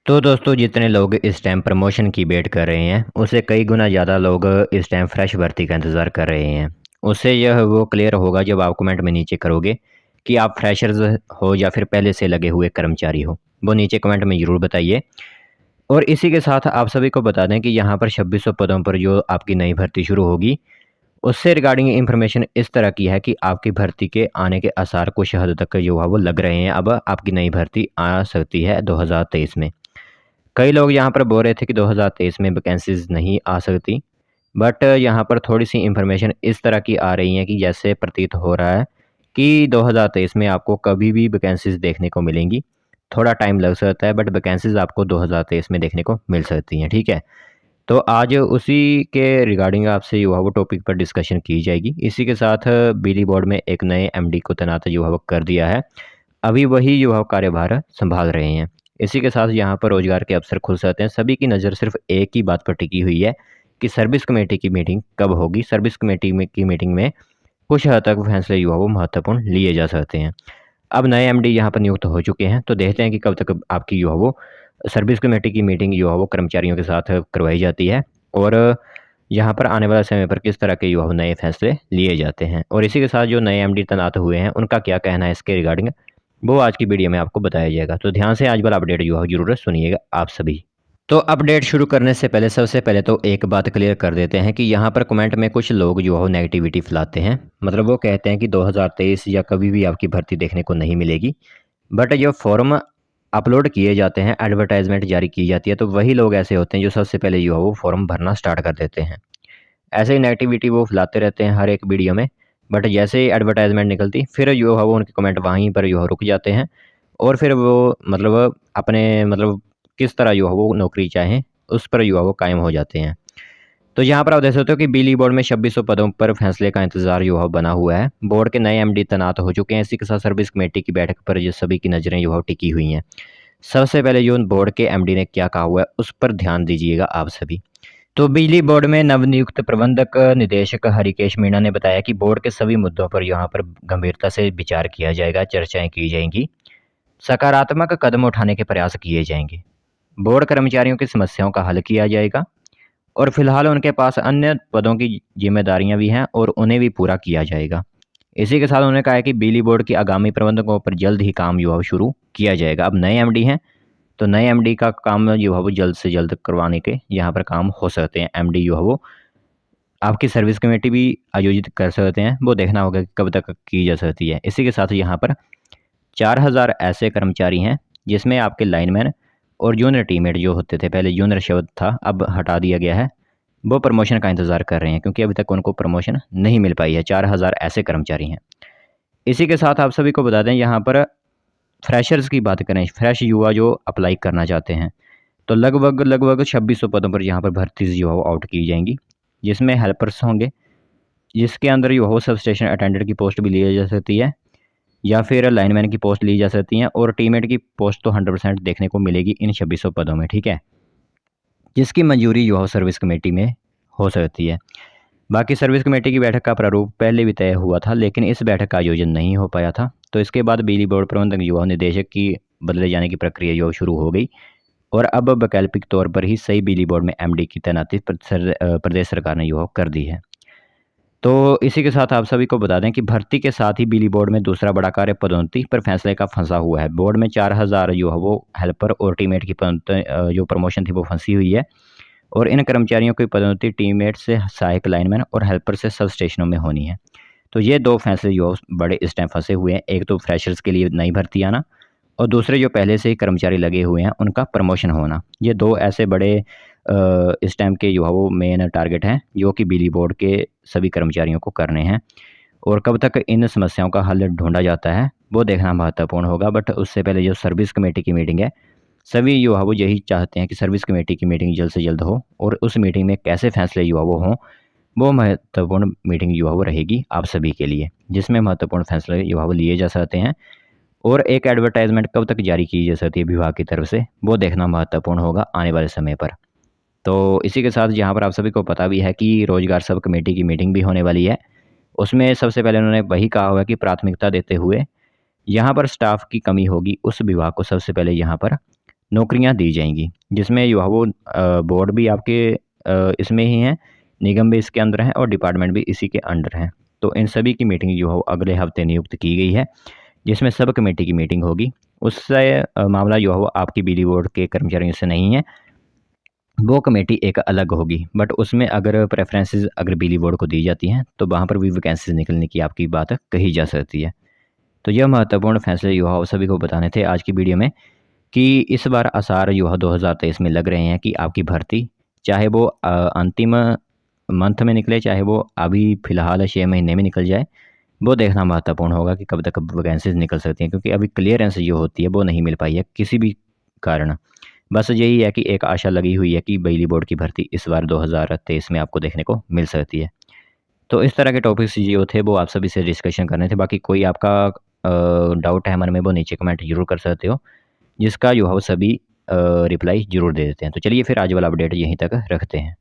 तो दोस्तों जितने लोग इस टाइम प्रमोशन की वेट कर रहे हैं उससे कई गुना ज़्यादा लोग इस टाइम फ्रेश भर्ती का इंतज़ार कर रहे हैं। उससे यह वो क्लियर होगा जब आप कमेंट में नीचे करोगे कि आप फ्रेशर्स हो या फिर पहले से लगे हुए कर्मचारी हो। वो नीचे कमेंट में ज़रूर बताइए। और इसी के साथ आप सभी को बता दें कि यहाँ पर 2600 पदों पर जो आपकी नई भर्ती शुरू होगी, उससे रिगार्डिंग इन्फॉर्मेशन इस तरह की है कि आपकी भर्ती के आने के आसार कुछ हद तक जो है वो लग रहे हैं। अब आपकी नई भर्ती आ सकती है 2023 में। कई लोग यहाँ पर बोल रहे थे कि 2023 में वैकेंसीज़ नहीं आ सकती, बट यहाँ पर थोड़ी-सी इन्फॉर्मेशन इस तरह की आ रही हैं कि जैसे प्रतीत हो रहा है कि 2023 में आपको कभी भी वैकेंसीज़ देखने को मिलेंगी। थोड़ा टाइम लग सकता है बट वैकेंसीज़ आपको 2023 में देखने को मिल सकती हैं, ठीक है? तो आज उसी के रिगार्डिंग आपसे जो है वो टॉपिक पर डिस्कशन की जाएगी। इसी के साथ बिजली बोर्ड में एक नए एमडी को तैनात जो है वो कर दिया है। अभी वही जो है कार्यभार संभाल रहे हैं। इसी के साथ यहाँ पर रोज़गार के अवसर खुल सकते हैं। सभी की नज़र सिर्फ़ एक ही बात पर टिकी हुई है कि सर्विस कमेटी की मीटिंग कब होगी। सर्विस कमेटी में की मीटिंग में कुछ हद तक फैसले जो है वो महत्वपूर्ण लिए जा सकते हैं। अब नए एमडी यहाँ पर नियुक्त हो चुके हैं, तो देखते हैं कि कब तक आपकी जो है वो सर्विस कमेटी की मीटिंग जो है वो कर्मचारियों के साथ करवाई जाती है और यहाँ पर आने वाले समय पर किस तरह के जो है नए फैसले लिए जाते हैं। और इसी के साथ जो नए एमडी तैनात हुए हैं, उनका क्या कहना है इसके रिगार्डिंग, वो आज की वीडियो में आपको बताया जाएगा। तो ध्यान से आज वाला अपडेट जो है ज़रूर सुनिएगा आप सभी। तो अपडेट शुरू करने से पहले सबसे पहले तो एक बात क्लियर कर देते हैं कि यहाँ पर कमेंट में कुछ लोग जो है नेगेटिविटी फैलाते हैं। मतलब वो कहते हैं कि 2023 या कभी भी आपकी भर्ती देखने को नहीं मिलेगी। बट जो फॉर्म अपलोड किए जाते हैं, एडवर्टाइजमेंट जारी की जाती है, तो वही लोग ऐसे होते हैं जो सबसे पहले जो है वो फॉर्म भरना स्टार्ट कर देते हैं। ऐसे ही नेगेटिविटी वो फैलाते रहते हैं हर एक वीडियो में। बट जैसे ही एडवर्टाइजमेंट निकलती फिर जो है वो उनके कमेंट वहीं पर जो है रुक जाते हैं और फिर वो मतलब अपने मतलब किस तरह जो है वो नौकरी चाहें उस पर जो है वो कायम हो जाते हैं। तो यहाँ पर आप देख सकते हो कि बिजली बोर्ड में 2600 पदों पर फैसले का इंतजार जो है बना हुआ है। बोर्ड के नए एमडी तैनात हो चुके हैं। इसी के साथ सर्विस कमेटी की बैठक पर जो सभी की नज़रें जो है टिकी हुई हैं। सबसे पहले जो बोर्ड के एमडी ने क्या कहा हुआ है उस पर ध्यान दीजिएगा आप सभी। तो बिजली बोर्ड में नवनियुक्त प्रबंधक निदेशक हरिकेश मीणा ने बताया कि बोर्ड के सभी मुद्दों पर यहाँ पर गंभीरता से विचार किया जाएगा, चर्चाएं की जाएंगी, सकारात्मक कदम उठाने के प्रयास किए जाएंगे। बोर्ड कर्मचारियों की समस्याओं का हल किया जाएगा और फिलहाल उनके पास अन्य पदों की जिम्मेदारियां भी हैं और उन्हें भी पूरा किया जाएगा। इसी के साथ उन्होंने कहा है कि बिजली बोर्ड की आगामी प्रबंधकों पर जल्द ही काम जो है शुरू किया जाएगा। अब नए एमडी हैं तो नए एमडी का काम जो है वो जल्द से जल्द करवाने के यहाँ पर काम हो सकते हैं। एमडी जो है वो आपकी सर्विस कमेटी भी आयोजित कर सकते हैं, वो देखना होगा कि कब तक की जा सकती है। इसी के साथ यहाँ पर 4000 ऐसे कर्मचारी हैं जिसमें आपके लाइनमैन और जूनियर टीममेट जो होते थे, पहले जूनियर शब्द था अब हटा दिया गया है, वो प्रमोशन का इंतज़ार कर रहे हैं क्योंकि अभी तक उनको प्रमोशन नहीं मिल पाई है। 4000 ऐसे कर्मचारी हैं। इसी के साथ आप सभी को बता दें यहाँ पर फ्रेशर्स की बात करें, फ्रेश युवा जो अप्लाई करना चाहते हैं, तो लगभग 2600 पदों पर यहाँ पर भर्ती जो है वो आउट की जाएंगी, जिसमें हेल्पर्स होंगे, जिसके अंदर जो हो सब स्टेशन अटेंडेंट की पोस्ट भी ली जा सकती है या फिर लाइनमैन की पोस्ट ली जा सकती हैं और टीममेट की पोस्ट तो 100% देखने को मिलेगी इन 2600 पदों में, ठीक है, जिसकी मंजूरी जो है सर्विस कमेटी में हो सकती है। बाकी सर्विस कमेटी की बैठक का प्रारूप पहले भी तय हुआ था लेकिन इस बैठक का आयोजन नहीं हो पाया था, तो इसके बाद बिजली बोर्ड प्रबंधक युवा निदेशक की बदले जाने की प्रक्रिया जो शुरू हो गई और अब वैकल्पिक तौर पर ही सही बिजली बोर्ड में एमडी की तैनाती प्रदेश सरकार ने जो कर दी है। तो इसी के साथ आप सभी को बता दें कि भर्ती के साथ ही बिजली बोर्ड में दूसरा बड़ा कार्य पदोन्नति पर फैसले का फंसा हुआ है। बोर्ड में 4000 जो है वो हेल्पर और टीममेट की जो प्रमोशन थी वो फंसी हुई है और इन कर्मचारियों की पदोन्नति टीममेट से सहायक लाइनमैन और हेल्पर से सब स्टेशनों में होनी है। तो ये दो फैसले जो बड़े इस टाइम फंसे हुए हैं, एक तो फ्रेशर्स के लिए नई भर्ती आना और दूसरे जो पहले से ही कर्मचारी लगे हुए हैं उनका प्रमोशन होना। ये दो ऐसे बड़े इस टाइम के जो है वो मेन टारगेट हैं जो कि बिजली बोर्ड के सभी कर्मचारियों को करने हैं और कब तक इन समस्याओं का हल ढूंढा जाता है वो देखना महत्वपूर्ण होगा। बट उससे पहले जो सर्विस कमेटी की मीटिंग है, सभी जो है वो यही चाहते हैं कि सर्विस कमेटी की मीटिंग जल्द से जल्द हो और उस मीटिंग में कैसे फैसले जो है वो हों, वो महत्वपूर्ण मीटिंग जो है वो रहेगी आप सभी के लिए, जिसमें महत्वपूर्ण फैसले जो है वो लिए जा सकते हैं और एक एडवर्टाइजमेंट कब तक जारी की जा सकती है विभाग की तरफ से, वो देखना महत्वपूर्ण होगा आने वाले समय पर। तो इसी के साथ यहाँ पर आप सभी को पता भी है कि रोजगार सब कमेटी की मीटिंग भी होने वाली है। उसमें सबसे पहले उन्होंने वही कहा हुआ कि प्राथमिकता देते हुए यहाँ पर स्टाफ की कमी होगी उस विभाग को सबसे पहले यहाँ पर नौकरियां दी जाएंगी, जिसमें जो है वो बोर्ड भी आपके इसमें ही हैं, निगम भी इसके अंदर हैं और डिपार्टमेंट भी इसी के अंडर हैं। तो इन सभी की मीटिंग जो है वो अगले हफ्ते नियुक्त की गई है, जिसमें सब कमेटी की मीटिंग होगी। उससे मामला जो है वो आपकी बिजली बोर्ड के कर्मचारियों से नहीं है, वो कमेटी एक अलग होगी, बट उसमें अगर प्रेफरेंसेस अगर बिजली बोर्ड को दी जाती हैं तो वहाँ पर भी वैकेंसीज निकलने की आपकी बात कही जा सकती है। तो यह महत्वपूर्ण फैसले जो है वो सभी को बताने थे आज की वीडियो में, कि इस बार आसार जो है 2023 में लग रहे हैं कि आपकी भर्ती, चाहे वो अंतिम मंथ में निकले, चाहे वो अभी फ़िलहाल 6 महीने में निकल जाए, वो देखना महत्वपूर्ण होगा कि कब तक वैकेंसीज निकल सकती हैं, क्योंकि अभी क्लियरेंस जो होती है वो नहीं मिल पाई है किसी भी कारण। बस यही है कि एक आशा लगी हुई है कि बिजली बोर्ड की भर्ती इस बार 2023 में आपको देखने को मिल सकती है। तो इस तरह के टॉपिक्स जो थे वो आप सभी से डिस्कशन करने थे। बाकी कोई आपका डाउट है मन में, वो नीचे कमेंट ज़रूर कर सकते हो, जिसका जो है वो सभी रिप्लाई ज़रूर दे देते हैं। तो चलिए फिर आज वाला अपडेट यहीं तक रखते हैं।